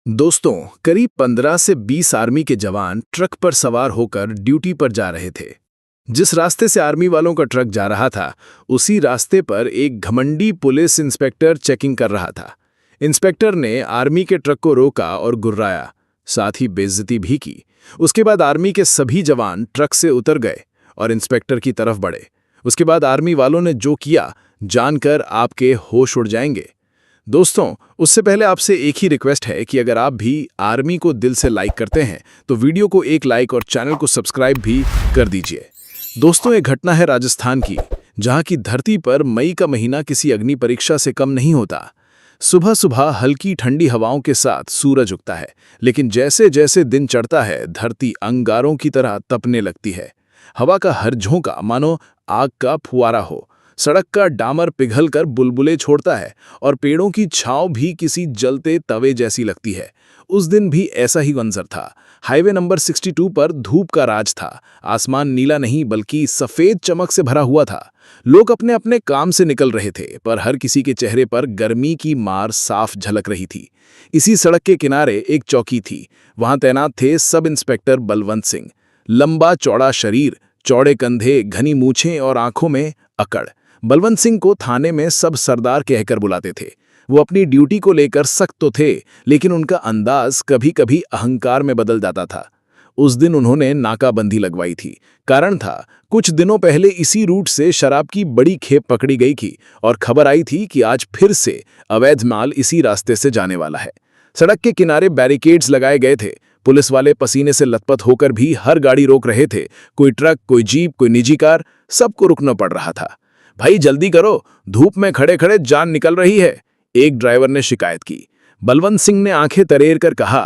दोस्तों, करीब 15 से 20 आर्मी के जवान ट्रक पर सवार होकर ड्यूटी पर जा रहे थे। जिस रास्ते से आर्मी वालों का ट्रक जा रहा था, उसी रास्ते पर एक घमंडी पुलिस इंस्पेक्टर चेकिंग कर रहा था। इंस्पेक्टर ने आर्मी के ट्रक को रोका और गुर्राया, साथ ही बेइज्जती भी की। उसके बाद आर्मी के सभी जवान ट्रक से उतर गए और इंस्पेक्टर की तरफ बढ़े। उसके बाद आर्मी वालों ने जो किया, जानकर आपके होश उड़ जाएंगे। दोस्तों, उससे पहले आपसे एक ही रिक्वेस्ट है कि अगर आप भी आर्मी को दिल से लाइक करते हैं तो वीडियो को एक लाइक और चैनल को सब्सक्राइब भी कर दीजिए। दोस्तों, एक घटना है राजस्थान की, जहां की धरती पर मई का महीना किसी अग्नि परीक्षा से कम नहीं होता। सुबह सुबह हल्की ठंडी हवाओं के साथ सूरज उगता है, लेकिन जैसे जैसे दिन चढ़ता है धरती अंगारों की तरह तपने लगती है। हवा का हर झोंका मानो आग का फुवारा हो। सड़क का डामर पिघलकर बुलबुले छोड़ता है और पेड़ों की छांव भी किसी जलते तवे जैसी लगती है। उस दिन भी ऐसा ही मंजर था। हाईवे नंबर 62 पर धूप का राज था। आसमान नीला नहीं बल्कि सफेद चमक से भरा हुआ था। लोग अपने अपने काम से निकल रहे थे, पर हर किसी के चेहरे पर गर्मी की मार साफ झलक रही थी। इसी सड़क के किनारे एक चौकी थी। वहां तैनात थे सब इंस्पेक्टर बलवंत सिंह। लंबा चौड़ा शरीर, चौड़े कंधे, घनी मूछें और आंखों में अकड़। बलवंत सिंह को थाने में सब सरदार कहकर बुलाते थे। वो अपनी ड्यूटी को लेकर सख्त तो थे, लेकिन उनका अंदाज कभी कभी अहंकार में बदल जाता था। उस दिन उन्होंने नाकाबंदी लगवाई थी। कारण था, कुछ दिनों पहले इसी रूट से शराब की बड़ी खेप पकड़ी गई थी और खबर आई थी कि आज फिर से अवैध माल इसी रास्ते से जाने वाला है। सड़क के किनारे बैरिकेड्स लगाए गए थे। पुलिस वाले पसीने से लथपथ होकर भी हर गाड़ी रोक रहे थे। कोई ट्रक, कोई जीप, कोई निजी कार, सबको रुकना पड़ रहा था। भाई जल्दी करो, धूप में खड़े खड़े जान निकल रही है, एक ड्राइवर ने शिकायत की। बलवंत सिंह ने आंखें तरेर कर कहा,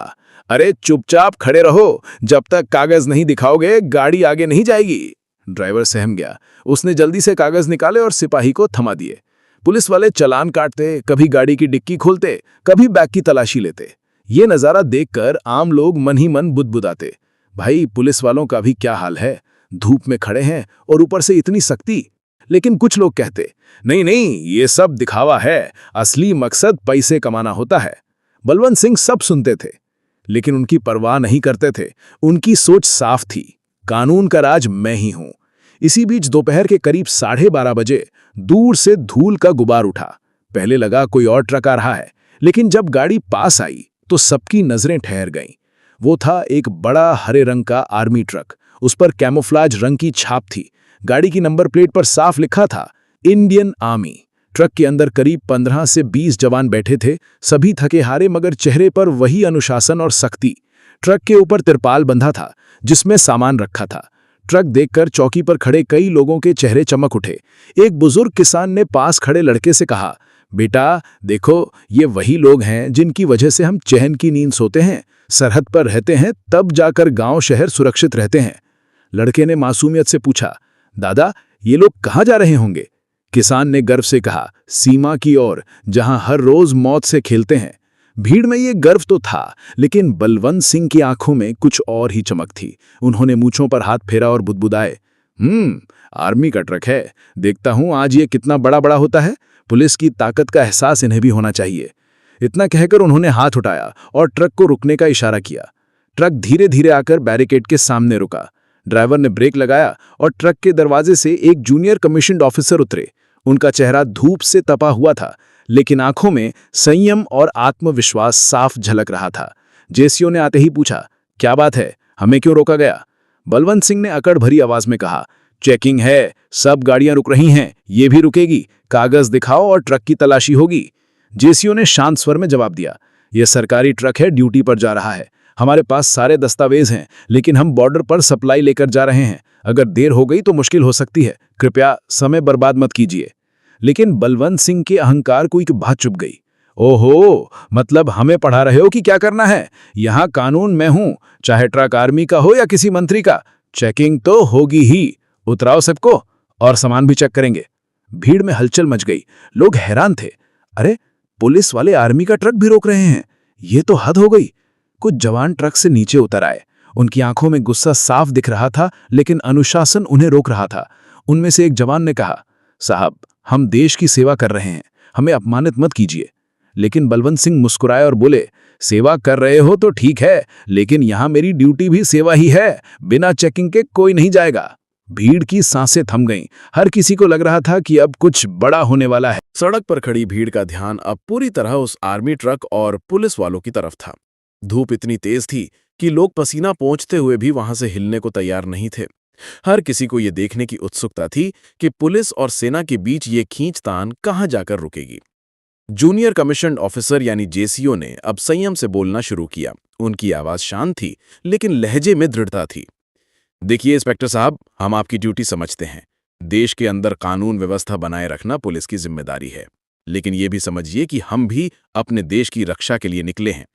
अरे चुपचाप खड़े रहो, जब तक कागज नहीं दिखाओगे गाड़ी आगे नहीं जाएगी। ड्राइवर सहम गया। उसने जल्दी से कागज निकाले और सिपाही को थमा दिए। पुलिस वाले चालान काटते, कभी गाड़ी की डिक्की खोलते, कभी बैग की तलाशी लेते। ये नजारा देखकर आम लोग मन ही मन बुदबुदाते। भाई पुलिस वालों का भी क्या हाल है, धूप में खड़े हैं और ऊपर से इतनी सख्ती। लेकिन कुछ लोग कहते, नहीं नहीं, ये सब दिखावा है, असली मकसद पैसे कमाना होता है। बलवंत सिंह सब सुनते थे, लेकिन उनकी परवाह नहीं करते थे। उनकी सोच साफ थी, कानून का राज मैं ही हूं। इसी बीच दोपहर के करीब 12:30 बजे दूर से धूल का गुबार उठा। पहले लगा कोई और ट्रक आ रहा है, लेकिन जब गाड़ी पास आई तो सबकी नजरें ठहर गईं। वो था एक बड़ा हरे रंग का आर्मी ट्रक। उस पर कैमोफ्लाज रंग की छाप थी। गाड़ी की नंबर प्लेट पर साफ लिखा था, इंडियन आर्मी। ट्रक के अंदर करीब 15 से 20 जवान बैठे थे, सभी थके हारे, मगर चेहरे पर वही अनुशासन और सख्ती। ट्रक के ऊपर तिरपाल बंधा था, जिसमें सामान रखा था। ट्रक देखकर चौकी पर खड़े कई लोगों के चेहरे चमक उठे। एक बुजुर्ग किसान ने पास खड़े लड़के से कहा, बेटा देखो, ये वही लोग हैं जिनकी वजह से हम चैन की नींद सोते हैं, सरहद पर रहते हैं, तब जाकर गांव शहर सुरक्षित रहते हैं। लड़के ने मासूमियत से पूछा, दादा ये लोग कहाँ जा रहे होंगे? किसान ने गर्व से कहा, सीमा की ओर, जहां हर रोज मौत से खेलते हैं। भीड़ में ये गर्व तो था, लेकिन बलवंत सिंह की आंखों में कुछ और ही चमक थी। उन्होंने मूंछों पर हाथ फेरा और बुदबुदाए, आर्मी का ट्रक है, देखता हूं आज ये कितना बड़ा बड़ा होता है। पुलिस की ताकत का एहसास इन्हें भी होना चाहिए। इतना कहकर उन्होंने हाथ उठाया और ट्रक को रुकने का इशारा किया। ट्रक धीरे धीरे आकर बैरिकेड के सामने रुका। ड्राइवर ने ब्रेक लगाया और ट्रक के दरवाजे से एक जूनियर कमीशन्ड ऑफिसर उतरे। उनका चेहरा धूप से तपा हुआ था, लेकिन आंखों में संयम और आत्मविश्वास साफ झलक रहा था। जेसीओ ने आते ही पूछा, क्या बात है, हमें क्यों रोका गया? बलवंत सिंह ने अकड़ भरी आवाज में कहा, चेकिंग है, सब गाड़ियां रुक रही हैं, ये भी रुकेगी, कागज दिखाओ और ट्रक की तलाशी होगी। जेसीओ ने शांत स्वर में जवाब दिया, यह सरकारी ट्रक है, ड्यूटी पर जा रहा है, हमारे पास सारे दस्तावेज हैं, लेकिन हम बॉर्डर पर सप्लाई लेकर जा रहे हैं। अगर देर हो गई तो मुश्किल हो सकती है, कृपया समय बर्बाद मत कीजिए। लेकिन बलवंत सिंह के अहंकार को एक बात चुभ गई। ओहो, मतलब हमें पढ़ा रहे हो कि क्या करना है? यहाँ कानून मैं हूं, चाहे ट्रक आर्मी का हो या किसी मंत्री का, चेकिंग तो होगी ही। उतराओ सबको और सामान भी चेक करेंगे। भीड़ में हलचल मच गई। लोग हैरान थे, अरे पुलिस वाले आर्मी का ट्रक भी रोक रहे हैं, ये तो हद हो गई। कुछ जवान ट्रक से नीचे उतर आए। उनकी आंखों में गुस्सा साफ दिख रहा था, लेकिन अनुशासन उन्हें रोक रहा था। उनमें से एक जवान ने कहा, साहब हम देश की सेवा कर रहे हैं, हमें अपमानित मत कीजिए। लेकिन बलवंत सिंह मुस्कुराए और बोले, सेवा कर रहे हो तो ठीक है, लेकिन यहां मेरी ड्यूटी भी सेवा ही है, बिना चेकिंग के कोई नहीं जाएगा। भीड़ की सांसें थम गईं। हर किसी को लग रहा था कि अब कुछ बड़ा होने वाला है। सड़क पर खड़ी भीड़ का ध्यान अब पूरी तरह उस आर्मी ट्रक और पुलिस वालों की तरफ था। धूप इतनी तेज थी कि लोग पसीना पोंछते हुए भी वहां से हिलने को तैयार नहीं थे। हर किसी को ये देखने की उत्सुकता थी कि पुलिस और सेना के बीच ये खींचतान कहां जाकर रुकेगी। जूनियर कमीशन्ड ऑफिसर यानी जेसीओ ने अब संयम से बोलना शुरू किया। उनकी आवाज शांत थी, लेकिन लहजे में दृढ़ता थी। देखिए इंस्पेक्टर साहब, हम आपकी ड्यूटी समझते हैं। देश के अंदर कानून व्यवस्था बनाए रखना पुलिस की जिम्मेदारी है, लेकिन ये भी समझिए कि हम भी अपने देश की रक्षा के लिए निकले हैं।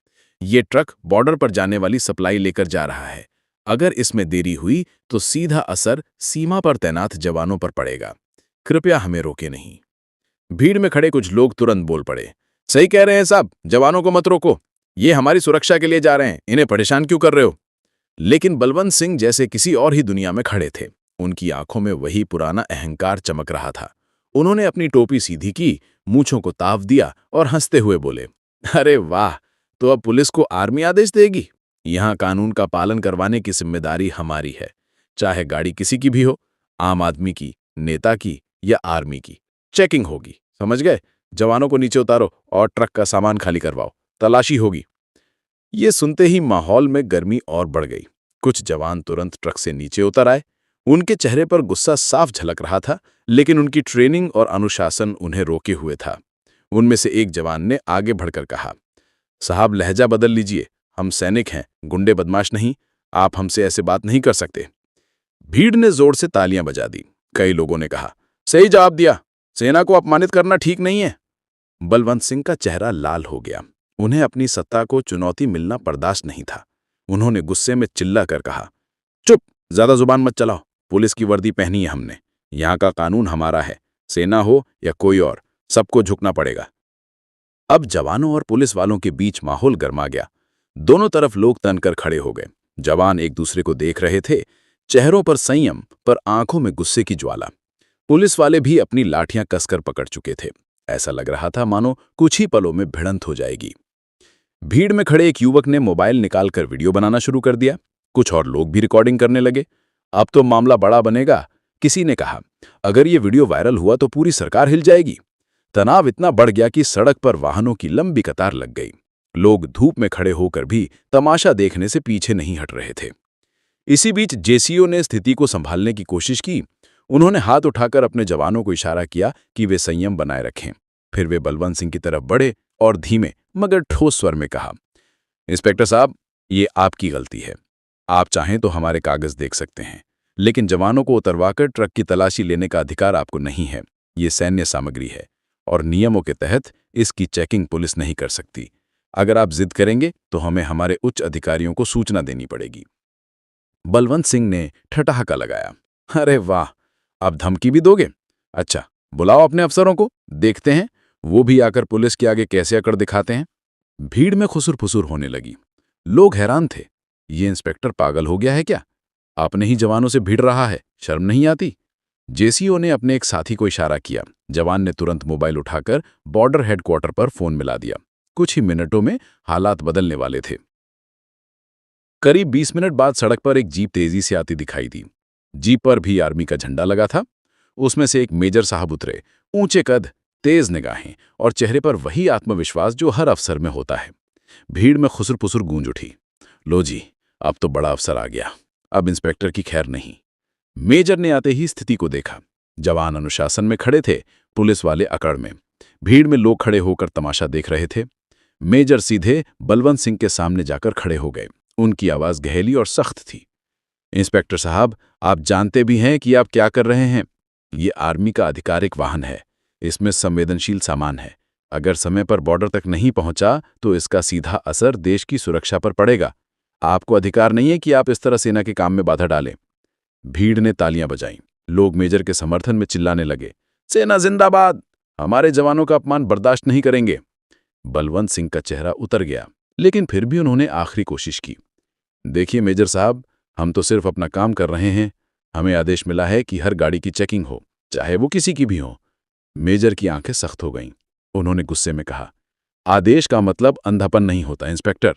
ये ट्रक बॉर्डर पर जाने वाली सप्लाई लेकर जा रहा है। अगर इसमें देरी हुई तो सीधा असर सीमा पर तैनात जवानों पर पड़ेगा। कृपया हमें रोके नहीं। भीड़ में खड़े कुछ लोग तुरंत बोल पड़े, सही कह रहे हैं साहब, जवानों को मत रोको। ये हमारी सुरक्षा के लिए जा रहे हैं, इन्हें परेशान क्यों कर रहे हो? लेकिन बलवंत सिंह जैसे किसी और ही दुनिया में खड़े थे। उनकी आंखों में वही पुराना अहंकार चमक रहा था। उन्होंने अपनी टोपी सीधी की, मूंछों को ताव दिया और हंसते हुए बोले, अरे वाह, तो अब पुलिस को आर्मी आदेश देगी? यहां कानून का पालन करवाने की जिम्मेदारी हमारी है, चाहे गाड़ी किसी की भी हो, आम आदमी की, नेता की या आर्मी की। चेकिंग होगी, समझ गए? जवानों को नीचे उतारो और ट्रक का सामान खाली करवाओ, तलाशी होगी। ये सुनते ही माहौल में गर्मी और बढ़ गई। कुछ जवान तुरंत ट्रक से नीचे उतर आए। उनके चेहरे पर गुस्सा साफ झलक रहा था, लेकिन उनकी ट्रेनिंग और अनुशासन उन्हें रोके हुए था। उनमें से एक जवान ने आगे बढ़कर कहा, साहब लहजा बदल लीजिए, हम सैनिक हैं, गुंडे बदमाश नहीं, आप हमसे ऐसे बात नहीं कर सकते। भीड़ ने जोर से तालियां बजा दी। कई लोगों ने कहा, सही जवाब दिया, सेना को अपमानित करना ठीक नहीं है। बलवंत सिंह का चेहरा लाल हो गया। उन्हें अपनी सत्ता को चुनौती मिलना बर्दाश्त नहीं था। उन्होंने गुस्से में चिल्ला कर कहा, चुप, ज्यादा जुबान मत चलाओ। पुलिस की वर्दी पहनी है हमने, यहाँ का कानून हमारा है। सेना हो या कोई और, सबको झुकना पड़ेगा। अब जवानों और पुलिस वालों के बीच माहौल गर्मा गया। दोनों तरफ लोग तनकर खड़े हो गए। जवान एक दूसरे को देख रहे थे, चेहरों पर संयम पर आंखों में गुस्से की ज्वाला। पुलिस वाले भी अपनी लाठियां कसकर पकड़ चुके थे। ऐसा लग रहा था मानो कुछ ही पलों में भिड़ंत हो जाएगी। भीड़ में खड़े एक युवक ने मोबाइल निकालकर वीडियो बनाना शुरू कर दिया। कुछ और लोग भी रिकॉर्डिंग करने लगे। अब तो मामला बड़ा बनेगा, किसी ने कहा। अगर ये वीडियो वायरल हुआ तो पूरी सरकार हिल जाएगी। तनाव इतना बढ़ गया कि सड़क पर वाहनों की लंबी कतार लग गई। लोग धूप में खड़े होकर भी तमाशा देखने से पीछे नहीं हट रहे थे। इसी बीच जेसीओ ने स्थिति को संभालने की कोशिश की। उन्होंने हाथ उठाकर अपने जवानों को इशारा किया कि वे संयम बनाए रखें। फिर वे बलवंत सिंह की तरफ बढ़े और धीमे मगर ठोस स्वर में कहा, इंस्पेक्टर साहब, ये आपकी गलती है। आप चाहें तो हमारे कागज देख सकते हैं, लेकिन जवानों को उतरवाकर ट्रक की तलाशी लेने का अधिकार आपको नहीं है। ये सैन्य सामग्री है और नियमों के तहत इसकी चेकिंग पुलिस नहीं कर सकती। अगर आप जिद करेंगे तो हमें हमारे उच्च अधिकारियों को सूचना देनी पड़ेगी। बलवंत सिंह ने ठठाका लगाया, अरे वाह, अब धमकी भी दोगे? अच्छा, बुलाओ अपने अफसरों को, देखते हैं वो भी आकर पुलिस के आगे कैसे अकड़ दिखाते हैं। भीड़ में खुसुर-फुसुर होने लगी। लोग हैरान थे, ये इंस्पेक्टर पागल हो गया है क्या? अपने ही जवानों से भिड़ रहा है, शर्म नहीं आती? जेसीओ ने अपने एक साथी को इशारा किया। जवान ने तुरंत मोबाइल उठाकर बॉर्डर हेडक्वार्टर पर फोन मिला दिया। कुछ ही मिनटों में हालात बदलने वाले थे। करीब 20 मिनट बाद सड़क पर एक जीप तेजी से आती दिखाई दी। जीप पर भी आर्मी का झंडा लगा था। उसमें से एक मेजर साहब उतरे, ऊंचे कद, तेज निगाहें और चेहरे पर वही आत्मविश्वास जो हर अफसर में होता है। भीड़ में खुसुर-पुसुर गूंज उठी। लो जी, अब तो बड़ा अफसर आ गया, अब इंस्पेक्टर की खैर नहीं। मेजर ने आते ही स्थिति को देखा। जवान अनुशासन में खड़े थे, पुलिस वाले अकड़ में। भीड़ में लोग खड़े होकर तमाशा देख रहे थे। मेजर सीधे बलवंत सिंह के सामने जाकर खड़े हो गए। उनकी आवाज गहरी और सख्त थी। इंस्पेक्टर साहब, आप जानते भी हैं कि आप क्या कर रहे हैं। ये आर्मी का आधिकारिक वाहन है, इसमें संवेदनशील सामान है। अगर समय पर बॉर्डर तक नहीं पहुंचा तो इसका सीधा असर देश की सुरक्षा पर पड़ेगा। आपको अधिकार नहीं है कि आप इस तरह सेना के काम में बाधा डालें। भीड़ ने तालियां बजाईं। लोग मेजर के समर्थन में चिल्लाने लगे, सेना जिंदाबाद, हमारे जवानों का अपमान बर्दाश्त नहीं करेंगे। बलवंत सिंह का चेहरा उतर गया, लेकिन फिर भी उन्होंने आखिरी कोशिश की। देखिए मेजर साहब, हम तो सिर्फ अपना काम कर रहे हैं। हमें आदेश मिला है कि हर गाड़ी की चेकिंग हो, चाहे वो किसी की भी हो। मेजर की आंखें सख्त हो गईं। उन्होंने गुस्से में कहा, आदेश का मतलब अंधापन नहीं होता इंस्पेक्टर।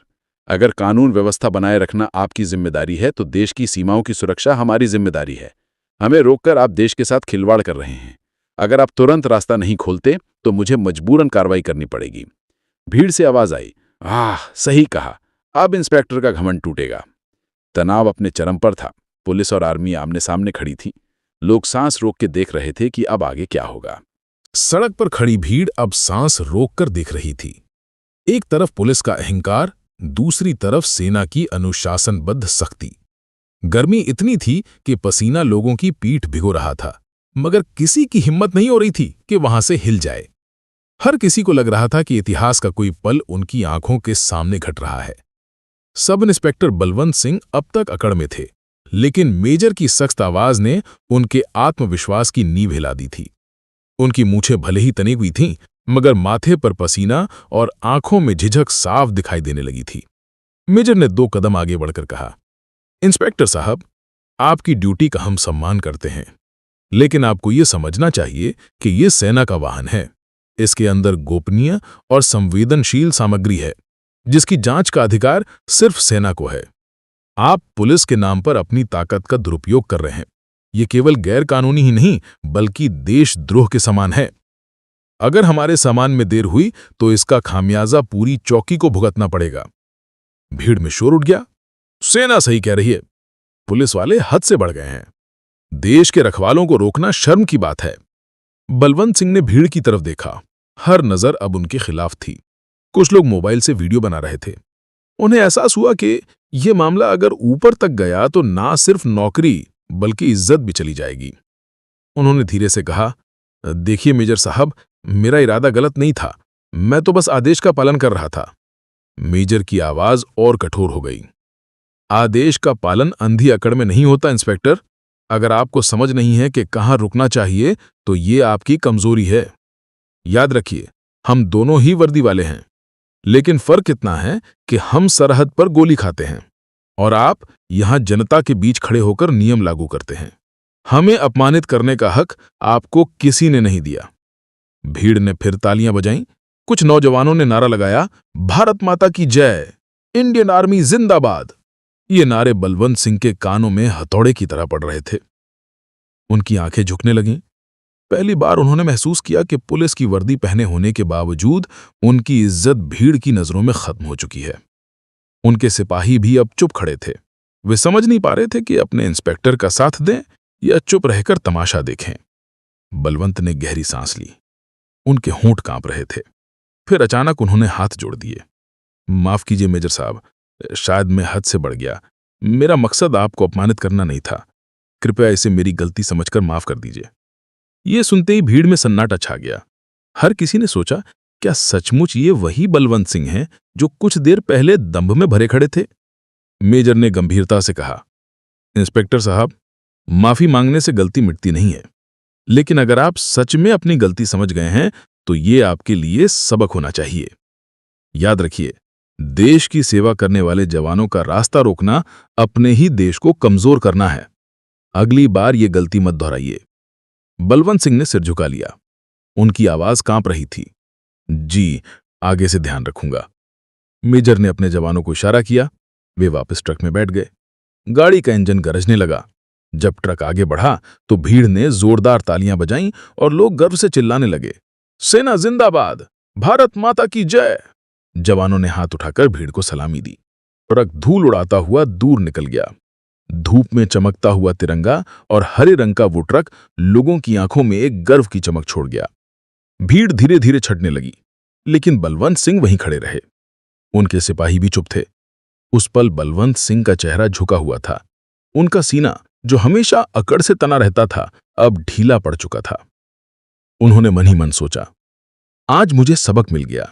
अगर कानून व्यवस्था बनाए रखना आपकी जिम्मेदारी है तो देश की सीमाओं की सुरक्षा हमारी जिम्मेदारी है। हमें रोककर आप देश के साथ खिलवाड़ कर रहे हैं। अगर आप तुरंत रास्ता नहीं खोलते तो मुझे मजबूरन कार्रवाई करनी पड़ेगी। भीड़ से आवाज आई, सही कहा, अब इंस्पेक्टर का घमंड टूटेगा। तनाव अपने चरम पर था। पुलिस और आर्मी आमने सामने खड़ी थी। लोग सांस रोक के देख रहे थे कि अब आगे क्या होगा। सड़क पर खड़ी भीड़ अब सांस रोककर देख रही थी। एक तरफ पुलिस का अहंकार, दूसरी तरफ सेना की अनुशासनबद्ध सख्ती। गर्मी इतनी थी कि पसीना लोगों की पीठ भिगो रहा था, मगर किसी की हिम्मत नहीं हो रही थी कि वहां से हिल जाए। हर किसी को लग रहा था कि इतिहास का कोई पल उनकी आंखों के सामने घट रहा है। सब इंस्पेक्टर बलवंत सिंह अब तक अकड़ में थे, लेकिन मेजर की सख्त आवाज ने उनके आत्मविश्वास की नींव हिला दी थी। उनकी मूछें भले ही तनी हुई थीं, मगर माथे पर पसीना और आंखों में झिझक साफ दिखाई देने लगी थी। मेजर ने 2 कदम आगे बढ़कर कहा, इंस्पेक्टर साहब, आपकी ड्यूटी का हम सम्मान करते हैं, लेकिन आपको ये समझना चाहिए कि ये सेना का वाहन है। इसके अंदर गोपनीय और संवेदनशील सामग्री है, जिसकी जांच का अधिकार सिर्फ सेना को है। आप पुलिस के नाम पर अपनी ताकत का दुरुपयोग कर रहे हैं। ये केवल गैर कानूनी ही नहीं, बल्कि देशद्रोह के समान है। अगर हमारे सामान में देर हुई तो इसका खामियाजा पूरी चौकी को भुगतना पड़ेगा। भीड़ में शोर उठ गया, सेना सही कह रही है। पुलिस वाले हद से बढ़ गए हैं। देश के रखवालों को रोकना शर्म की बात है। बलवंत सिंह ने भीड़ की तरफ देखा। हर नजर अब उनके खिलाफ थी। कुछ लोग मोबाइल से वीडियो बना रहे थे। उन्हें एहसास हुआ कि यह मामला अगर ऊपर तक गया तो ना सिर्फ नौकरी बल्कि इज्जत भी चली जाएगी। उन्होंने धीरे से कहा, देखिए मेजर साहब, मेरा इरादा गलत नहीं था, मैं तो बस आदेश का पालन कर रहा था। मेजर की आवाज और कठोर हो गई। आदेश का पालन अंधी अकड़ में नहीं होता इंस्पेक्टर। अगर आपको समझ नहीं है कि कहां रुकना चाहिए तो ये आपकी कमजोरी है। याद रखिए, हम दोनों ही वर्दी वाले हैं, लेकिन फर्क इतना है कि हम सरहद पर गोली खाते हैं और आप यहां जनता के बीच खड़े होकर नियम लागू करते हैं। हमें अपमानित करने का हक आपको किसी ने नहीं दिया। भीड़ ने फिर तालियां बजाईं। कुछ नौजवानों ने नारा लगाया, भारत माता की जय, इंडियन आर्मी जिंदाबाद। ये नारे बलवंत सिंह के कानों में हथौड़े की तरह पड़ रहे थे। उनकी आंखें झुकने लगीं। पहली बार उन्होंने महसूस किया कि पुलिस की वर्दी पहने होने के बावजूद उनकी इज्जत भीड़ की नजरों में खत्म हो चुकी है। उनके सिपाही भी अब चुप खड़े थे। वे समझ नहीं पा रहे थे कि अपने इंस्पेक्टर का साथ दें या चुप रहकर तमाशा देखें। बलवंत ने गहरी सांस ली। उनके होंठ कांप रहे थे। फिर अचानक उन्होंने हाथ जोड़ दिए। माफ कीजिए मेजर साहब, शायद मैं हद से बढ़ गया। मेरा मकसद आपको अपमानित करना नहीं था। कृपया इसे मेरी गलती समझकर माफ कर दीजिए। ये सुनते ही भीड़ में सन्नाटा छा गया। हर किसी ने सोचा, क्या सचमुच ये वही बलवंत सिंह हैं जो कुछ देर पहले दंभ में भरे खड़े थे? मेजर ने गंभीरता से कहा, इंस्पेक्टर साहब, माफी मांगने से गलती मिटती नहीं है, लेकिन अगर आप सच में अपनी गलती समझ गए हैं तो ये आपके लिए सबक होना चाहिए। याद रखिए, देश की सेवा करने वाले जवानों का रास्ता रोकना अपने ही देश को कमजोर करना है। अगली बार ये गलती मत दोहराइए। बलवंत सिंह ने सिर झुका लिया। उनकी आवाज कांप रही थी। जी, आगे से ध्यान रखूंगा। मेजर ने अपने जवानों को इशारा किया। वे वापस ट्रक में बैठ गए। गाड़ी का इंजन गरजने लगा। जब ट्रक आगे बढ़ा तो भीड़ ने जोरदार तालियां बजाईं और लोग गर्व से चिल्लाने लगे, सेना जिंदाबाद, भारत माता की जय। जवानों ने हाथ उठाकर भीड़ को सलामी दी। ट्रक धूल उड़ाता हुआ दूर निकल गया। धूप में चमकता हुआ तिरंगा और हरे रंग का वो ट्रक लोगों की आंखों में एक गर्व की चमक छोड़ गया। भीड़ धीरे धीरे छटने लगी, लेकिन बलवंत सिंह वहीं खड़े रहे। उनके सिपाही भी चुप थे। उस पल बलवंत सिंह का चेहरा झुका हुआ था। उनका सीना, जो हमेशा अकड़ से तना रहता था, अब ढीला पड़ चुका था। उन्होंने मन ही मन सोचा, आज मुझे सबक मिल गया।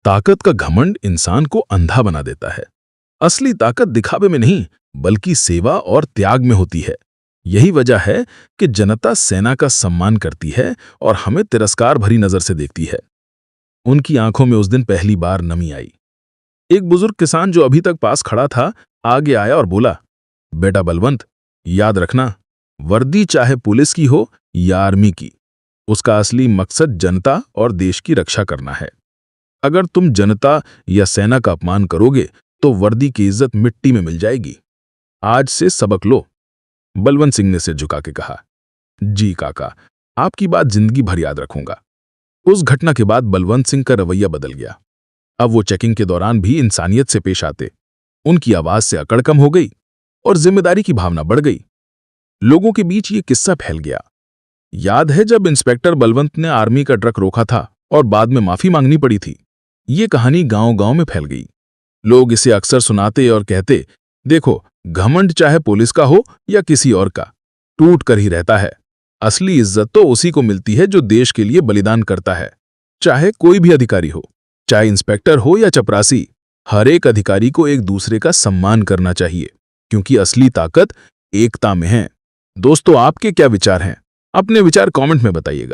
ताकत का घमंड इंसान को अंधा बना देता है। असली ताकत दिखावे में नहीं, बल्कि सेवा और त्याग में होती है। यही वजह है कि जनता सेना का सम्मान करती है और हमें तिरस्कार भरी नजर से देखती है। उनकी आंखों में उस दिन पहली बार नमी आई। एक बुजुर्ग किसान जो अभी तक पास खड़ा था, आगे आया और बोला, बेटा बलवंत, याद रखना, वर्दी चाहे पुलिस की हो या आर्मी की, उसका असली मकसद जनता और देश की रक्षा करना है। अगर तुम जनता या सेना का अपमान करोगे तो वर्दी की इज्जत मिट्टी में मिल जाएगी। आज से सबक लो। बलवंत सिंह ने सिर झुका के कहा। जी काका, आपकी बात जिंदगी भर याद रखूंगा। उस घटना के बाद बलवंत सिंह का रवैया बदल गया। अब वो चेकिंग के दौरान भी इंसानियत से पेश आते। उनकी आवाज से अकड़ कम हो गई और जिम्मेदारी की भावना बढ़ गई। लोगों के बीच ये किस्सा फैल गया। याद है जब इंस्पेक्टर बलवंत ने आर्मी का ट्रक रोका था और बाद में माफी मांगनी पड़ी थी। ये कहानी गांव-गांव में फैल गई। लोग इसे अक्सर सुनाते और कहते, देखो, घमंड चाहे पुलिस का हो या किसी और का, टूट कर ही रहता है। असली इज्जत तो उसी को मिलती है जो देश के लिए बलिदान करता है। चाहे कोई भी अधिकारी हो, चाहे इंस्पेक्टर हो या चपरासी, हर एक अधिकारी को एक दूसरे का सम्मान करना चाहिए, क्योंकि असली ताकत एकता में है। दोस्तों, आपके क्या विचार हैं? अपने विचार कमेंट में बताइएगा।